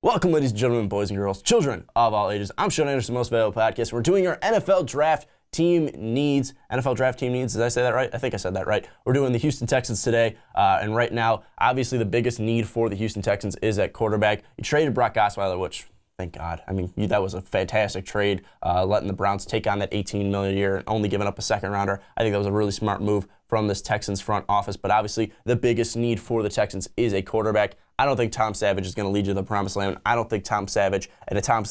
Welcome, ladies and gentlemen, boys and girls, children of all ages. I'm Sean Anderson, Most Valuable Podcast. We're doing our NFL Draft Team Needs. NFL Draft Team Needs, did I say that right? I think I said that right. We're doing the Houston Texans today, and right now, obviously the biggest need for the Houston Texans is at quarterback. You traded Brock Osweiler, which, thank God. I mean, that was a fantastic trade, letting the Browns take on that $18 million a year and only giving up a second rounder. I think that was a really smart move from this Texans front office, but obviously the biggest need for the Texans is a quarterback. I don't think Tom Savage is going to lead you to the promised land. I don't think Tom Savage and a Tom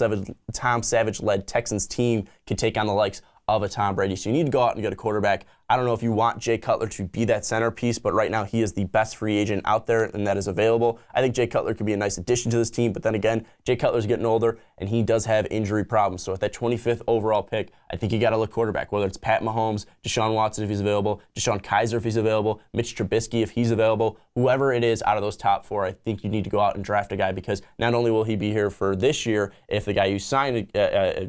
Savage-led Texans team can take on the likes of a Tom Brady. So you need to go out and get a quarterback. I don't know if you want Jay Cutler to be that centerpiece, but right now he is the best free agent out there and that is available. I think Jay Cutler could be a nice addition to this team, but then again, Jay Cutler's getting older and he does have injury problems. So at that 25th overall pick, I think you got to look quarterback, whether it's Pat Mahomes, Deshaun Watson if he's available, Deshaun Kaiser if he's available, Mitch Trubisky if he's available, whoever it is out of those top four, I think you need to go out and draft a guy because not only will he be here for this year if the guy you sign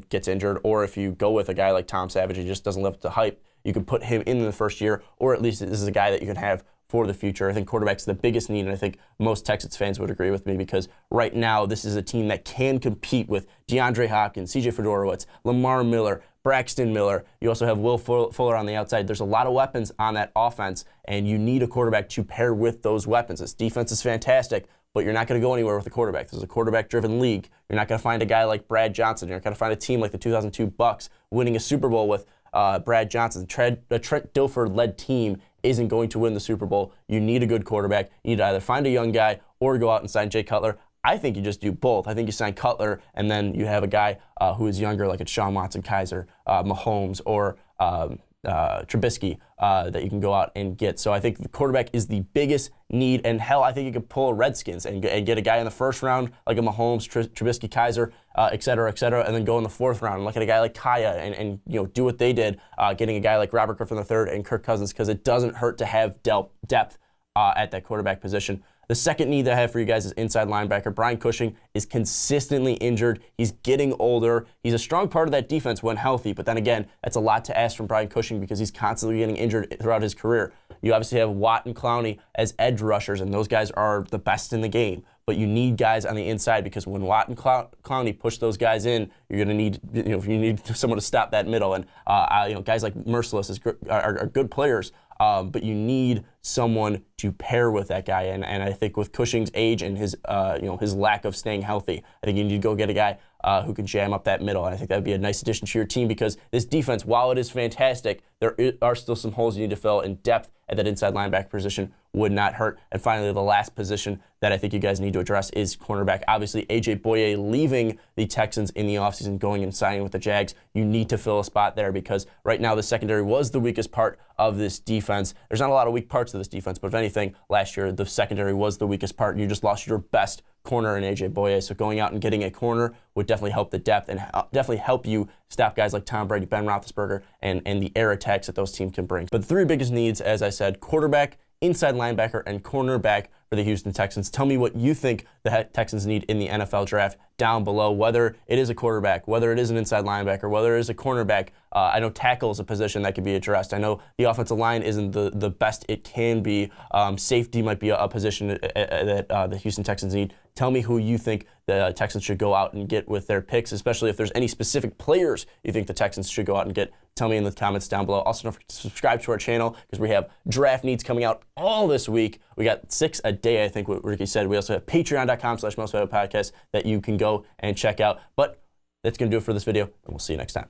gets injured, or if you go with a guy like Tom Savage who just doesn't live up to hype, you could put him in the first year, or at least this is a guy that you can have for the future. I think quarterback's the biggest need, and I think most Texans fans would agree with me because right now this is a team that can compete with DeAndre Hopkins, C.J. Fedorowicz, Lamar Miller, Braxton Miller. You also have Will Fuller on the outside. There's a lot of weapons on that offense, and you need a quarterback to pair with those weapons. This defense is fantastic, but you're not going to go anywhere with a quarterback. This is a quarterback-driven league. You're not going to find a guy like Brad Johnson. You're not going to find a team like the 2002 Bucks winning a Super Bowl with Brad Johnson. A Trent Dilfer-led team isn't going to win the Super Bowl. You need a good quarterback. You need to either find a young guy or go out and sign Jay Cutler. I think you just do both. I think you sign Cutler, and then you have a guy who is younger, like it's Deshaun Watson, Kaiser, Mahomes, or Trubisky that you can go out and get. So I think the quarterback is the biggest need, and hell, I think you could pull a Redskins and get a guy in the first round like a Mahomes, Trubisky, Kaiser, et cetera, and then go in the fourth round and look at a guy like Kaya and do what they did, getting a guy like Robert Griffin III and Kirk Cousins, because it doesn't hurt to have depth at that quarterback position. The second need that I have for you guys is inside linebacker. Brian Cushing is consistently injured. He's getting older. He's a strong part of that defense when healthy, but then again, that's a lot to ask from Brian Cushing because he's constantly getting injured throughout his career. You obviously have Watt and Clowney as edge rushers, and those guys are the best in the game. But you need guys on the inside because when Watt and Clowney push those guys in, you're going to need, you need someone to stop that middle. And guys like Merciless are good players. But you need someone to pair with that guy, and I think with Cushing's age and his his lack of staying healthy, I think you need to go get a guy who can jam up that middle, and I think that would be a nice addition to your team because this defense, while it is fantastic, there are still some holes you need to fill, and depth at that inside linebacker position would not hurt. And finally, the last position that I think you guys need to address is cornerback. Obviously, A.J. Boye leaving the Texans in the offseason, going and signing with the Jags. You need to fill a spot there because right now the secondary was the weakest part of this defense. There's not a lot of weak parts of this defense, but if anything, last year the secondary was the weakest part, and you just lost your best corner in A.J. Boye. So going out and getting a corner would definitely help the depth and definitely help you stop guys like Tom Brady, Ben Roethlisberger, and the air attacks that those teams can bring. But the three biggest needs, as I said, quarterback, inside linebacker, and cornerback for the Houston Texans. Tell me what you think the Texans need in the NFL draft down below, whether it is a quarterback, whether it is an inside linebacker, whether it is a cornerback. I know tackle is a position that could be addressed. I know the offensive line isn't the best it can be. Safety might be a position that the Houston Texans need. Tell me who you think the Texans should go out and get with their picks, especially if there's any specific players you think the Texans should go out and get. Tell me in the comments down below. Also, don't forget to subscribe to our channel because we have draft needs coming out all this week. We got 6 a day, I think what Ricky said. We also have patreon.com/mostvaluablepodcast that you can go and check out. But that's going to do it for this video, and we'll see you next time.